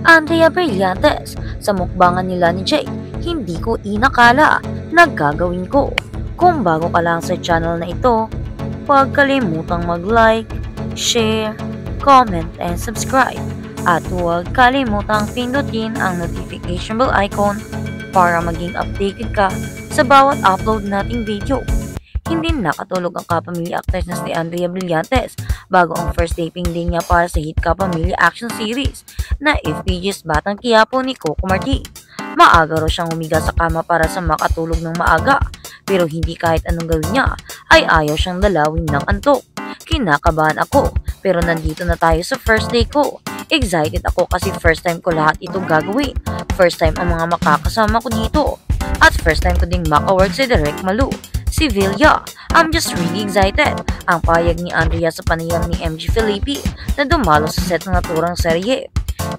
Andrea Brillantes, sa mukbangan nila ni Jake, hindi ko inakala na gagawin ko. Kung bago ka lang sa channel na ito, huwag kalimutang mag-like, share, comment, and subscribe. At huwag kalimutang pindutin ang notification bell icon para maging updated ka sa bawat upload nating video. Hindi nakatulog ang kapamilya actress na si Andrea Brillantes bago ang first taping din niya para sa hit kapamilya action series na FPG's Batang Quiapo ni Coco Martin. Maaga raw siyang humiga sa kama para sa makatulog ng maaga, pero hindi kahit anong gawin niya ay ayaw siyang dalawin ng antok. Kinakabahan ako, pero nandito na tayo sa first day ko. Excited ako kasi first time ko lahat ito gagawin. First time ang mga makakasama ko dito. At first time ko ding makawork si Direk Malu, si Villa. I'm just really excited. Ang payag ni Andrea sa panayam ni MG Felipe na dumalo sa set ng naturang serye.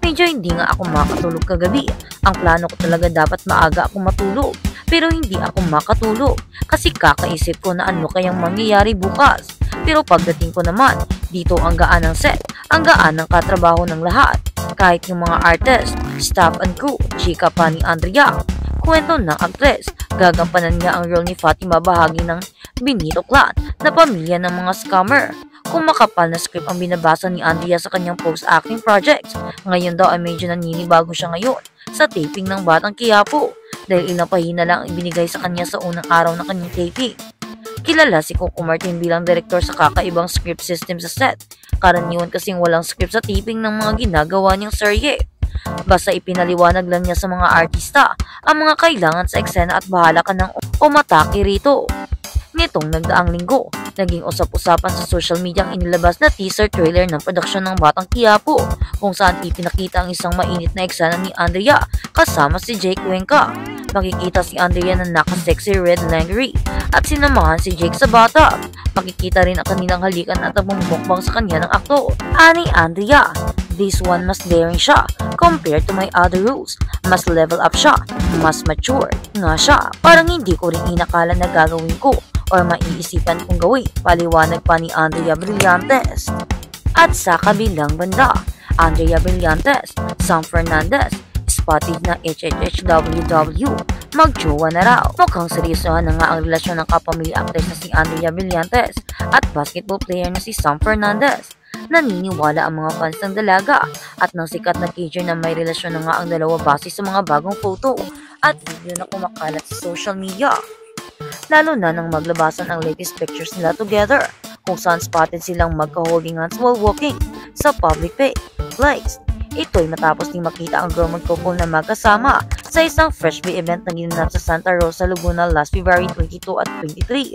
Medyo hindi nga ako makatulog kagabi. Ang plano ko talaga dapat maaga ako matulog. Pero hindi ako makatulog kasi kakaisip ko na ano kayang mangyayari bukas. Pero pagdating ko naman, dito ang gaan ng set, ang gaan ng katrabaho ng lahat. Kahit yung mga artist, staff and crew, chika pa ni Andrea. Kwento ng actress, gagampanan niya ang role ni Fatima bahagi ng Benito Clan na pamilya ng mga scammer. Kung makapal na script ang binabasa ni Andrea sa kanyang post-acting projects, ngayon daw ay medyo naninibago siya ngayon sa taping ng Batang Quiapo dahil ilang pahina lang ang ibinigay sa kanya sa unang araw ng kanyang taping. Kilala si Coco Martin bilang direktor sa kakaibang script system sa set. Karaniwan kasing walang script sa taping ng mga ginagawa niyang serye. Basta ipinaliwanag lang niya sa mga artista ang mga kailangan sa eksena at bahala ka ng umatake rito. Nitong nagdaang linggo, naging usap-usapan sa social media ang inilabas na teaser trailer ng produksyon ng Batang Quiapo kung saan ipinakita ang isang mainit na eksena ni Andrea kasama si Jake Cuenca. Makikita si Andrea na naka-sexy red lingerie at sinamahan si Jake sa bathtub. Makikita rin ang kanilang halikan at ang bumukbang sa kanya ng aktor. Ani Andrea, this one mas daring siya compared to my other roles. Mas level up siya, mas mature nga siya. Parang hindi ko rin inakala na gagawin ko or maiisipan kong gawin, paliwanag pa ni Andrea Brillantes. At sa kabilang banda, Andrea Brillantes, Sam Fernandez, spotted na HHHWW, magjowa na raw. Mukhang seryosohan na nga ang relasyon ng kapamilya actress na si Andrea Brillantes at basketball player na si Sam Fernandez. Naniniwala ang mga fans ng dalaga at ng sikat na Cager na may relasyon na nga ang dalawa base sa mga bagong photo at video na kumakalat sa social media. Lalo na nang maglabasan ang latest pictures nila together kung saan spotted silang magka-holding hands while walking sa public place. Ito'y matapos ding makita ang grown couple na magkasama sa isang Fresh Bay event na ginanap sa Santa Rosa, Laguna last February 22 at 23.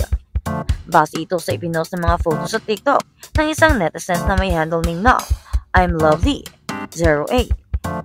Base ito sa ipinost ng mga photos sa TikTok ng isang netizens na may handle name na I'm Lovely08.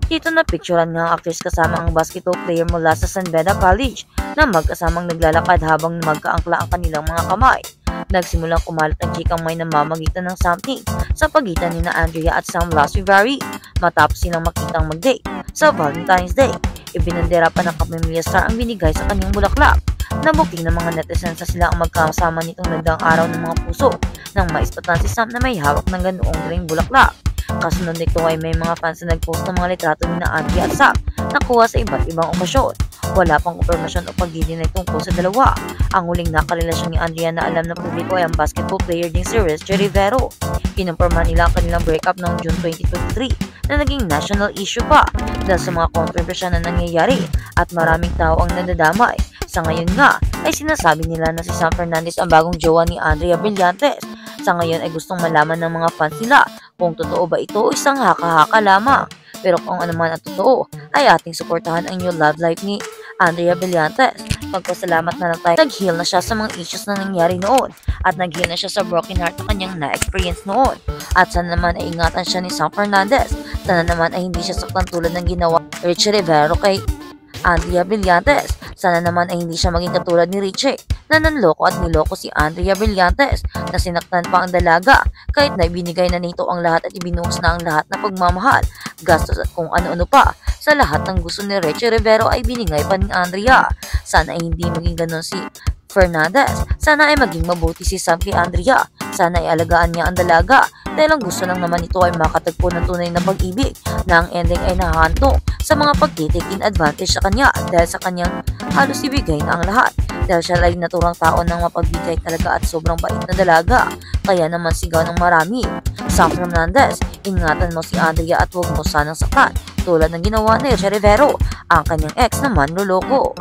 Dito na picturean nga ang actress kasama ang basketball player mula sa San Beda College na magkasamang naglalakad habang magkaangkla ang kanilang mga kamay. Nagsimulang kumalat ang chikang may namamagitan ng something sa pagitan ni na Andrea at Sam last February matapos silang makitang mag-date sa Valentine's Day. Ibinandera pa ng kapamilya star ang binigay sa kanyang bulaklak. Nabuking ng mga netizens na sila ang magkasama nitong nagdaang araw ng mga puso nang maispatan si Sam na may hawak ng ganoong ring bulaklak. Kasunod nito ay may mga fans na nagpost ng mga litrato ni na Andrea at Sam na kuha sa iba't ibang okasyon. Wala pang impormasyon o pagdidin na tungkol sa dalawa. Ang huling nakarelasyon ni Andrea na alam ng publiko ay ang basketball player din si Richie Rivero. Kinumpirma nila ang kanilang breakup noong June 2023 na naging national issue pa dahil sa mga kontrobersya na nangyayari at maraming tao ang nadadamay. Sa ngayon nga ay sinasabi nila na si Sam Fernandez ang bagong jowa ni Andrea Brillantes. Sa ngayon ay gustong malaman ng mga fans nila kung totoo ba ito o isang haka-haka lamang. Pero kung ano man ang totoo ay ating suportahan ang new love life ni Andrea Brillantes. Pagpasalamat na lang tayo, nag-heal na siya sa mga issues na nangyari noon at nag-heal na siya sa broken heart na kanyang na-experience noon. At sana naman ay ingatan siya ni Sam Fernandez. Sana naman ay hindi siya saktan tulad ng ginawa Richie Rivero kay Andrea Brillantes. Sana naman ay hindi siya maging katulad ni Richie na nanloko at niloko si Andrea Brillantes na sinaktan pa ang dalaga kahit na ibinigay na nito ang lahat at ibinuhos na ang lahat na pagmamahal, gastos at kung ano-ano pa. Sa lahat ng gusto ni Richie Rivero ay binigay pa ni Andrea. Sana ay hindi maging ganon si Fernandez, sana ay maging mabuti si Sam kay Andrea. Sana ay alagaan niya ang dalaga dahil ang gusto lang naman ito ay makatagpo ng tunay na pag-ibig na ang ending ay nahahantong sa mga pag-take in advantage sa kanya dahil sa kanyang halos ibigay na ang lahat. Dahil siya ay naturang tao ng mapagbigay talaga at sobrang bait na dalaga. Kaya naman sigaw ng marami. Sam Fernandez, ingatan mo si Andrea at huwag mo sanang saktan tulad ng ginawa ni Richie Rivero, ang kanyang ex na manloloko.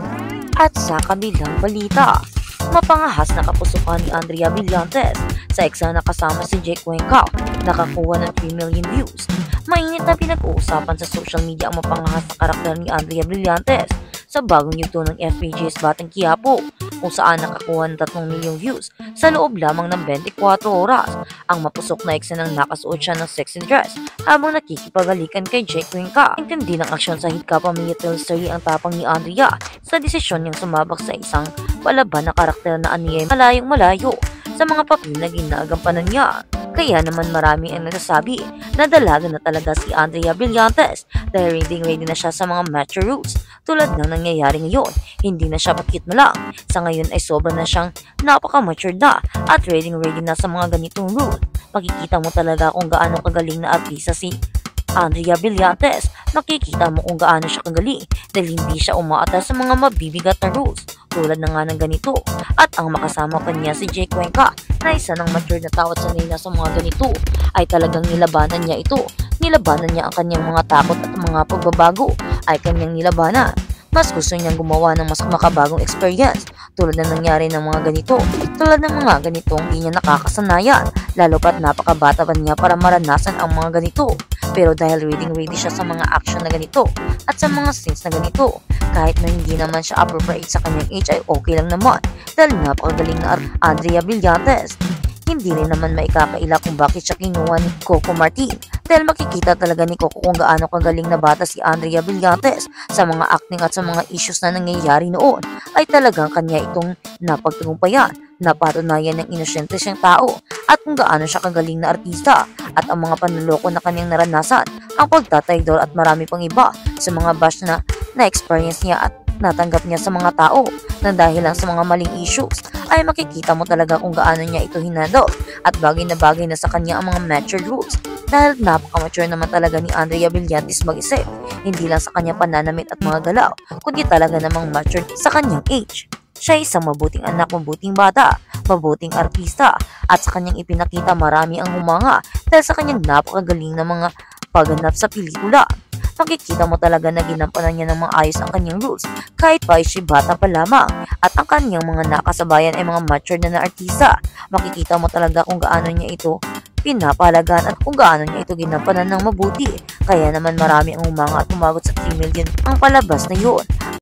At sa kabilang balita, mapangahas na kapusukan ni Andrea Brillantes sa ex na nakasama si Jake Cuenca, nakakuha ng 3 million views. Mainit na pinag-uusapan sa social media ang mapangahas na karakter ni Andrea Brillantes sa bagong yugto ng FPJ's Batang Quiapo, kung saan nakakuha ng 3 milyong views sa loob lamang ng 24 oras. Ang mapusok na ex nang nakasuot siya ng sexy dress habang nakikipagalikan kay Jake Cuenca. Intindi ng aksyon sa Hit Kappa Military Story ang tapang ni Andrea sa desisyon niyang sumabak sa isang palaban na karakter na aniyay malayong malayo sa mga papel na ginagampanan niya. Kaya naman marami ang nagsasabi na dalaga na talaga si Andrea Brillantes dahil ready na siya sa mga mature roles. Tulad ng nangyayari ngayon, hindi na siya bakit na lang. Sa ngayon ay sobra na siyang napaka-mature na at ready na sa mga ganitong role. Makikita mo talaga kung gaano kagaling na artista si Andrea Brillantes. Makikita mo kung gaano siya kagaling dahil hindi siya umaatas sa mga mabibigat na roles tulad na nga ng ganito. At ang makasama pa niya si Jake Cuenca na isa ng mature na tao at sanay na sa mga ganito ay talagang nilabanan niya ito. Nilabanan niya ang kanyang mga takot at mga pagbabago ay kanyang nilabanan. Mas gusto niyang gumawa ng mas makabagong experience tulad na nangyari ng mga ganito. Tulad ng mga ganitong hindi niya nakakasanayan, lalo pat napakabata pa niya para maranasan ang mga ganito. Pero dahil ready siya sa mga action na ganito at sa mga scenes na ganito, kahit na hindi naman siya appropriate sa kanyang age ay okay lang naman dahil napakagaling na Andrea Brillantes. Hindi rin naman maikakaila kung bakit siya kinuha ni Coco Martin dahil makikita talaga ni Coco kung gaano kagaling na bata si Andrea Brillantes sa mga acting at sa mga issues na nangyayari noon ay talagang kanya itong napagtagumpayan, napatunayan ng inosyente siyang tao at kung gaano siya kagaling na artista at ang mga panloloko na kanyang naranasan, ang pagtataydor at marami pang iba sa mga bash na na-experience niya at natanggap niya sa mga tao na dahil lang sa mga maling issues ay makikita mo talaga kung gaano niya ito hinandle at bagay na sa kanya ang mga mature rules dahil napaka-mature naman talaga ni Andrea Brillantes mag-isip, hindi lang sa kanyang pananamit at mga galaw kundi talaga namang mature sa kanyang age. Siya ay isang mabuting anak, mabuting bata, mabuting artista at sa kanyang ipinakita marami ang humanga dahil sa kanyang napakagaling na mga pagganap sa pelikula. Makikita mo talaga na ginampanan niya ng maayos ang kanyang roles kahit pa siya bata pa lamang at ang kanyang mga nakasabayan ay mga mature na artista. Makikita mo talaga kung gaano niya ito pinapalagan at kung gaano niya ito ginampanan ng mabuti. Kaya naman marami ang humanga at umagot sa 3 million ang palabas na yun.